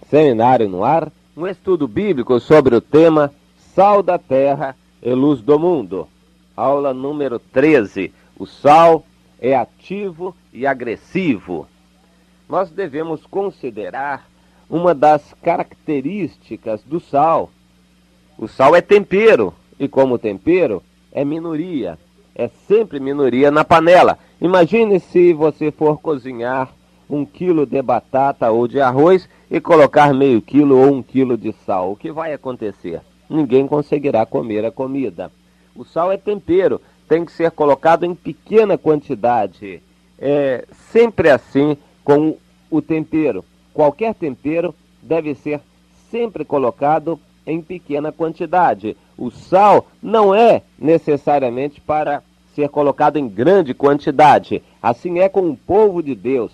Seminário no Ar, um estudo bíblico sobre o tema Sal da Terra e Luz do Mundo. Aula número 13. O sal é ativo e agressivo. Nós devemos considerar uma das características do sal. O sal é tempero, e como tempero, é minoria. É sempre minoria na panela. Imagine se você for cozinhar 1 quilo de batata ou de arroz e colocar meio quilo ou 1 quilo de sal. O que vai acontecer? Ninguém conseguirá comer a comida. O sal é tempero, tem que ser colocado em pequena quantidade. É sempre assim com o tempero. Qualquer tempero deve ser sempre colocado em pequena quantidade. O sal não é necessariamente para ser colocado em grande quantidade. Assim é com o povo de Deus.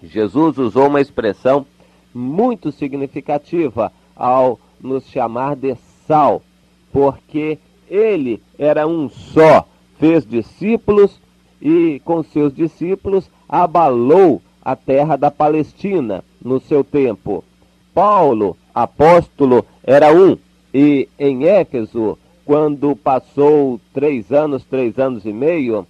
Jesus usou uma expressão muito significativa ao nos chamar de sal, porque ele era um só, fez discípulos e com seus discípulos abalou a terra da Palestina no seu tempo. Paulo, apóstolo, era um, e em Éfeso, quando passou 3 anos e meio,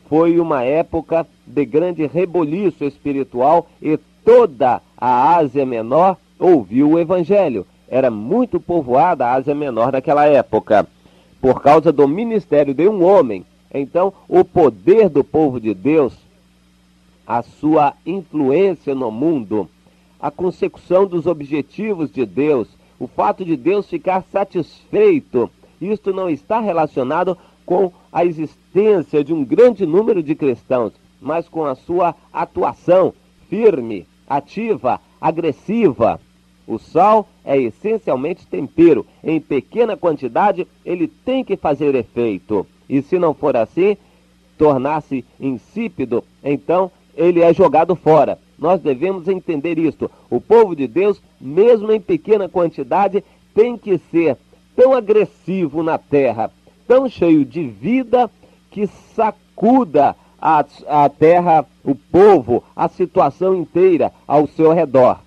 foi uma época de grande reboliço espiritual e toda a Ásia Menor ouviu o Evangelho. Era muito povoada a Ásia Menor naquela época, por causa do ministério de um homem. Então, o poder do povo de Deus, a sua influência no mundo, a consecução dos objetivos de Deus, o fato de Deus ficar satisfeito, isto não está relacionado com a existência de um grande número de cristãos, mas com a sua atuação firme, ativa, agressiva. O sal é essencialmente tempero. Em pequena quantidade, ele tem que fazer efeito. E se não for assim, tornar-se insípido, então ele é jogado fora. Nós devemos entender isto. O povo de Deus, mesmo em pequena quantidade, tem que ser tão agressivo na terra, tão cheio de vida, que sacuda a terra, o povo, a situação inteira ao seu redor.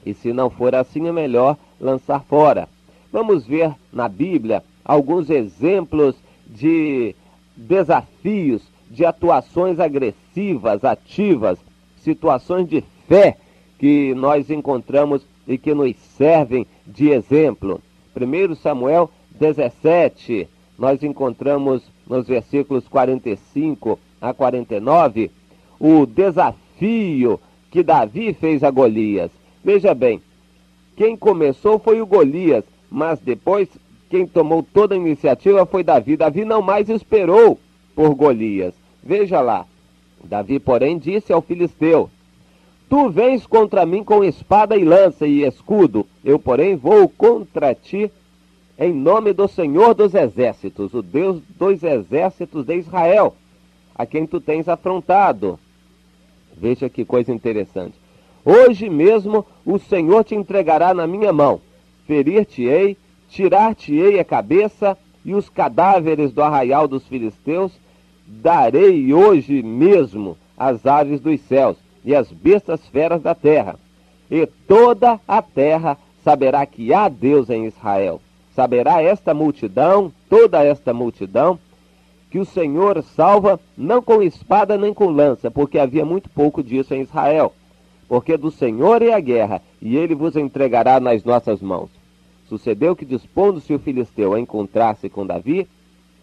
E se não for assim, é melhor lançar fora. Vamos ver na Bíblia alguns exemplos de desafios, de atuações agressivas, ativas, situações de fé que nós encontramos e que nos servem de exemplo. 1 Samuel 17, nós encontramos nos versículos 45 a 49, o desafio que Davi fez a Golias. Veja bem, quem começou foi o Golias, mas depois quem tomou toda a iniciativa foi Davi. Davi não mais esperou por Golias. Veja lá, Davi, porém, disse ao filisteu: Tu vens contra mim com espada e lança e escudo, eu, porém, vou contra ti em nome do Senhor dos Exércitos, o Deus dos exércitos de Israel, a quem tu tens afrontado. Veja que coisa interessante. Hoje mesmo o Senhor te entregará na minha mão. Ferir-te-ei, tirar-te-ei a cabeça e os cadáveres do arraial dos filisteus darei hoje mesmo às aves dos céus e às bestas feras da terra. E toda a terra saberá que há Deus em Israel. Saberá esta multidão, toda esta multidão, que o Senhor salva não com espada nem com lança, porque havia muito pouco disso em Israel. Porque do Senhor é a guerra, e ele vos entregará nas nossas mãos. Sucedeu que, dispondo-se o filisteu a encontrar-se com Davi,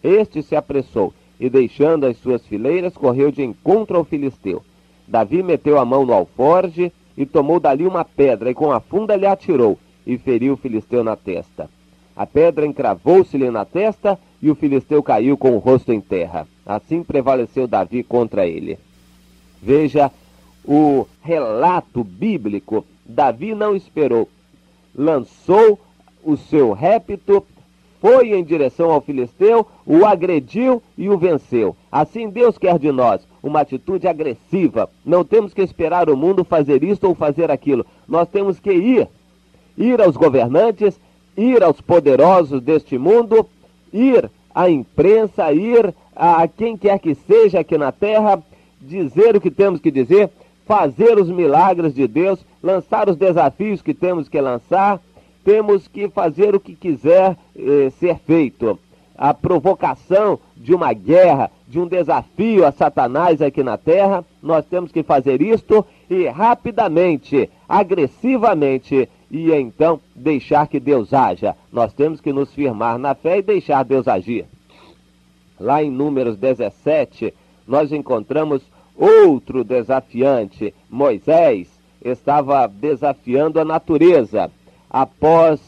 este se apressou, e deixando as suas fileiras, correu de encontro ao filisteu. Davi meteu a mão no alforje, e tomou dali uma pedra, e com a funda lhe atirou, e feriu o filisteu na testa. A pedra encravou-se-lhe na testa, e o filisteu caiu com o rosto em terra. Assim prevaleceu Davi contra ele. Veja o relato bíblico. Davi não esperou. Lançou o seu répito, foi em direção ao filisteu, o agrediu e o venceu. Assim Deus quer de nós uma atitude agressiva. Não temos que esperar o mundo fazer isto ou fazer aquilo. Nós temos que ir aos governantes, ir aos poderosos deste mundo, ir à imprensa, ir a quem quer que seja aqui na terra, dizer o que temos que dizer, fazer os milagres de Deus, lançar os desafios que temos que lançar, temos que fazer o que quiser ser feito. A provocação de uma guerra, de um desafio a Satanás aqui na terra, nós temos que fazer isto e rapidamente, agressivamente, e então deixar que Deus haja. Nós temos que nos firmar na fé e deixar Deus agir. Lá em Números 17, nós encontramos outro desafiante. Moisés estava desafiando a natureza. Após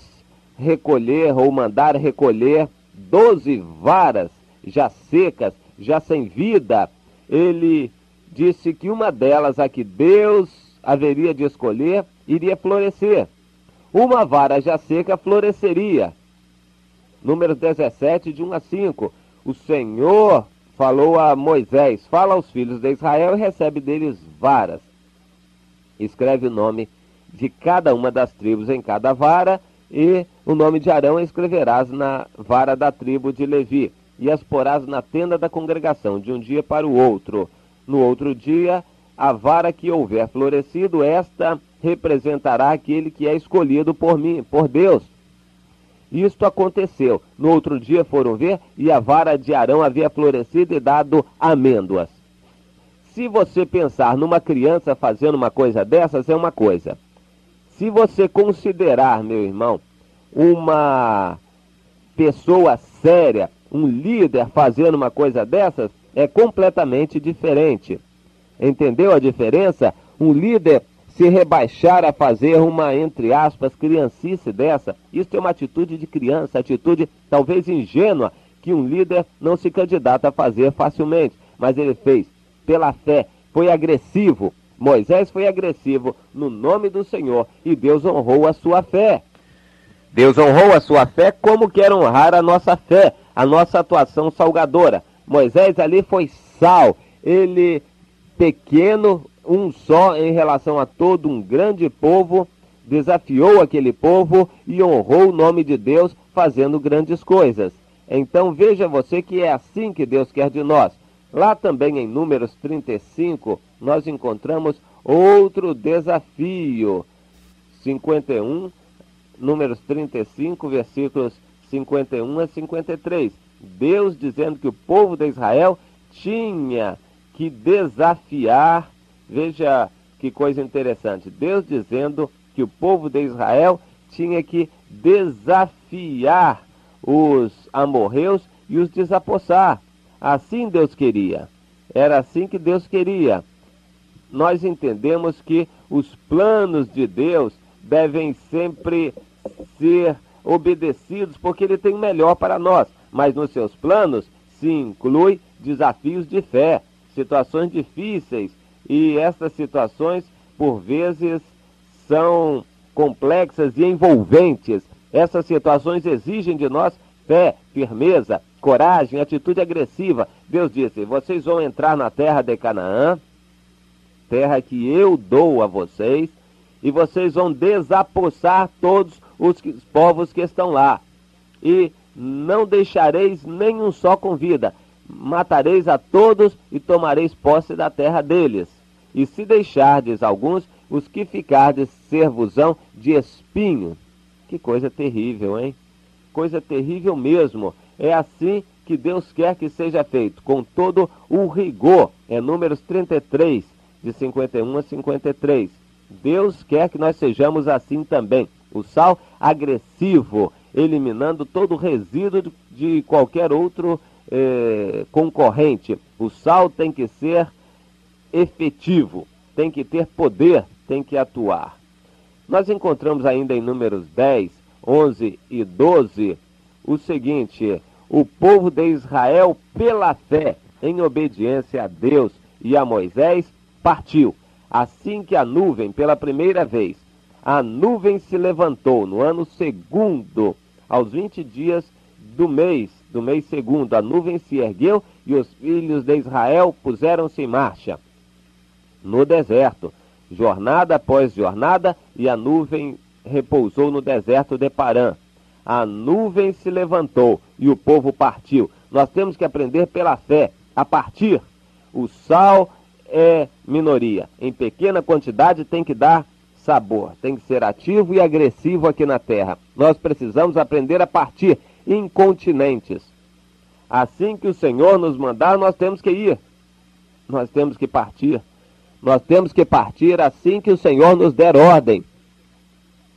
recolher ou mandar recolher 12 varas já secas, já sem vida, ele disse que uma delas, a que Deus haveria de escolher, iria florescer. Uma vara já seca floresceria. Números 17, de 1 a 5. O Senhor falou a Moisés: fala aos filhos de Israel e recebe deles varas. Escreve o nome de cada uma das tribos em cada vara, e o nome de Arão escreverás na vara da tribo de Levi, e as porás na tenda da congregação, de um dia para o outro. No outro dia, a vara que houver florescido, esta representará aquele que é escolhido por mim, por Deus. Isto aconteceu. No outro dia foram ver, e a vara de Arão havia florescido e dado amêndoas. Se você pensar numa criança fazendo uma coisa dessas, é uma coisa. Se você considerar, meu irmão, uma pessoa séria, um líder fazendo uma coisa dessas, é completamente diferente. Entendeu a diferença? Um líder se rebaixar a fazer uma, entre aspas, criancice dessa, isso é uma atitude de criança, atitude talvez ingênua, que um líder não se candidata a fazer facilmente, mas ele fez pela fé, foi agressivo. Moisés foi agressivo no nome do Senhor e Deus honrou a sua fé. Deus honrou a sua fé como quer honrar a nossa fé, a nossa atuação salgadora. Moisés ali foi sal, ele pequeno, um só em relação a todo um grande povo, desafiou aquele povo e honrou o nome de Deus fazendo grandes coisas. Então veja você que é assim que Deus quer de nós. Lá também em Números 35, nós encontramos outro desafio. 51, Números 35, versículos 51 a 53. Deus dizendo que o povo de Israel tinha que desafiar, veja que coisa interessante, Deus dizendo que o povo de Israel tinha que desafiar os amorreus e os desapossar. Assim Deus queria, era assim que Deus queria. Nós entendemos que os planos de Deus devem sempre ser obedecidos, porque Ele tem o melhor para nós, mas nos seus planos se inclui desafios de fé, situações difíceis, e essas situações, por vezes, são complexas e envolventes. Essas situações exigem de nós fé, firmeza, coragem, atitude agressiva. Deus disse: vocês vão entrar na terra de Canaã, terra que eu dou a vocês, e vocês vão desapossar todos os povos que estão lá. E não deixareis nenhum só com vida. Matareis a todos e tomareis posse da terra deles. E se deixardes alguns, os que ficardes ser-vos-ão de espinho. Que coisa terrível, hein? Coisa terrível mesmo. É assim que Deus quer que seja feito, com todo o rigor. É Números 33, de 51 a 53. Deus quer que nós sejamos assim também. O sal agressivo, eliminando todo o resíduo de qualquer outro concorrente. O sal tem que ser efetivo, tem que ter poder, tem que atuar. Nós encontramos ainda em Números 10, 11 e 12 o seguinte: o povo de Israel, pela fé, em obediência a Deus e a Moisés, partiu. Assim que a nuvem, pela primeira vez, a nuvem se levantou no ano segundo, aos 20 dias do mês segundo, a nuvem se ergueu e os filhos de Israel puseram-se em marcha no deserto, jornada após jornada, e a nuvem repousou no deserto de Parã. A nuvem se levantou e o povo partiu. Nós temos que aprender pela fé a partir. O sal é minoria. Em pequena quantidade tem que dar sabor, tem que ser ativo e agressivo aqui na terra. Nós precisamos aprender a partir incontinentes. Assim que o Senhor nos mandar, nós temos que ir. Nós temos que partir. Nós temos que partir assim que o Senhor nos der ordem.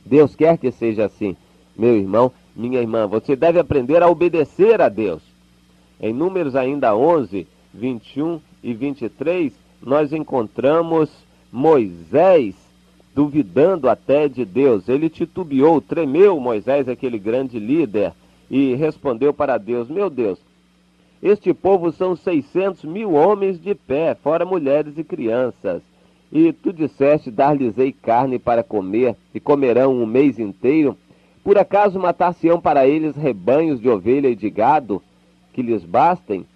Deus quer que seja assim. Meu irmão, minha irmã, você deve aprender a obedecer a Deus. Em Números ainda 11, 21 e 23, nós encontramos Moisés duvidando até de Deus. Ele titubeou, tremeu Moisés, aquele grande líder, e respondeu para Deus: meu Deus, este povo são 600.000 homens de pé, fora mulheres e crianças. E tu disseste, dar-lhes-ei carne para comer, e comerão um mês inteiro. Por acaso matar-se-ão para eles rebanhos de ovelha e de gado, que lhes bastem?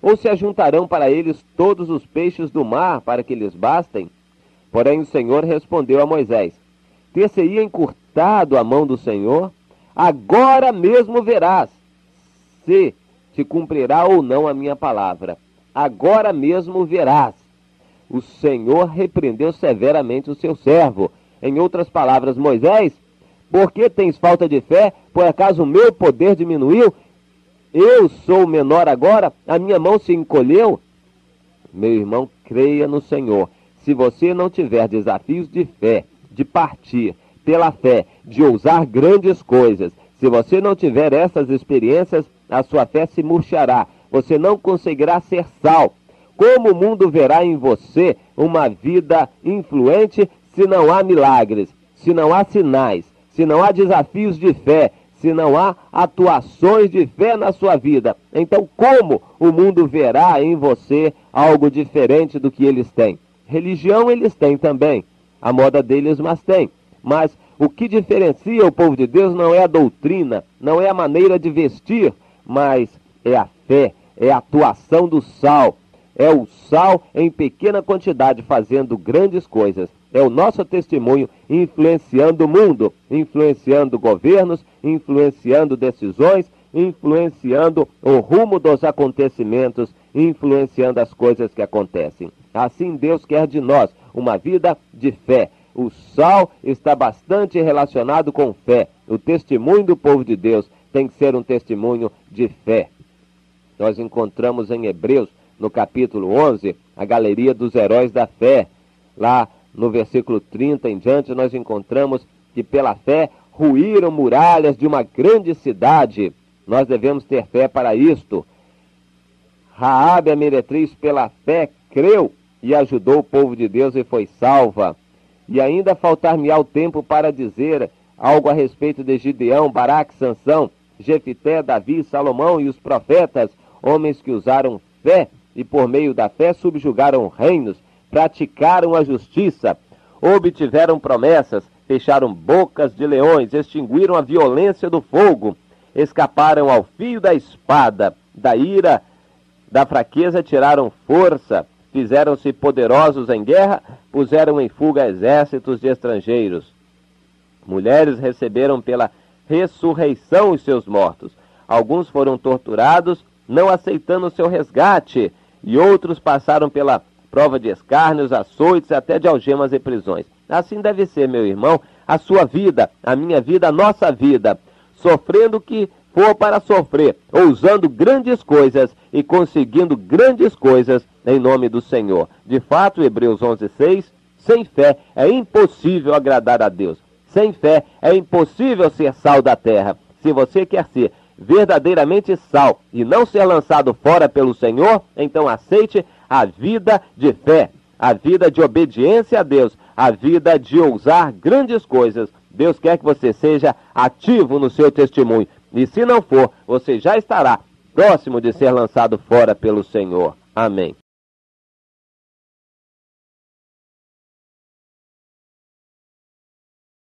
Ou se ajuntarão para eles todos os peixes do mar, para que lhes bastem? Porém o Senhor respondeu a Moisés: ter-se-ia encurtado a mão do Senhor? Agora mesmo verás se te cumprirá ou não a minha palavra. Agora mesmo verás. O Senhor repreendeu severamente o seu servo. Em outras palavras, Moisés, por que tens falta de fé? Por acaso o meu poder diminuiu? Eu sou menor agora? A minha mão se encolheu? Meu irmão, creia no Senhor. Se você não tiver desafios de fé, de partir pela fé, de ousar grandes coisas, se você não tiver essas experiências, a sua fé se murchará. Você não conseguirá ser sal. Como o mundo verá em você uma vida influente se não há milagres, se não há sinais, se não há desafios de fé, se não há atuações de fé na sua vida? Então, como o mundo verá em você algo diferente do que eles têm? Religião eles têm também, a moda deles mas tem. Mas o que diferencia o povo de Deus não é a doutrina, não é a maneira de vestir, mas é a fé, é a atuação do sal. É o sal em pequena quantidade fazendo grandes coisas. É o nosso testemunho influenciando o mundo, influenciando governos, influenciando decisões, influenciando o rumo dos acontecimentos, influenciando as coisas que acontecem. Assim Deus quer de nós uma vida de fé. O sal está bastante relacionado com fé. O testemunho do povo de Deus tem que ser um testemunho de fé. Nós encontramos em Hebreus, no capítulo 11, a galeria dos heróis da fé. Lá no versículo 30 em diante, nós encontramos que pela fé ruíram muralhas de uma grande cidade. Nós devemos ter fé para isto. Raabe, a meretriz, pela fé creu e ajudou o povo de Deus e foi salva. E ainda faltar-me-á o tempo para dizer algo a respeito de Gideão, Baraque, Sansão, Jefité, Davi, Salomão e os profetas, homens que usaram fé e por meio da fé subjugaram reinos, praticaram a justiça, obtiveram promessas, fecharam bocas de leões, extinguiram a violência do fogo, escaparam ao fio da espada, da ira, da fraqueza tiraram força, fizeram-se poderosos em guerra, puseram em fuga exércitos de estrangeiros. Mulheres receberam pela ressurreição os seus mortos. Alguns foram torturados, não aceitando seu resgate, e outros passaram pela prova de escárnios, açoites, até de algemas e prisões. Assim deve ser, meu irmão, a sua vida, a minha vida, a nossa vida, sofrendo o que for para sofrer, ousando grandes coisas e conseguindo grandes coisas em nome do Senhor. De fato, Hebreus 11:6, sem fé é impossível agradar a Deus. Sem fé é impossível ser sal da terra. Se você quer ser verdadeiramente sal e não ser lançado fora pelo Senhor, então aceite a vida de fé, a vida de obediência a Deus, a vida de ousar grandes coisas. Deus quer que você seja ativo no seu testemunho. E se não for, você já estará próximo de ser lançado fora pelo Senhor. Amém.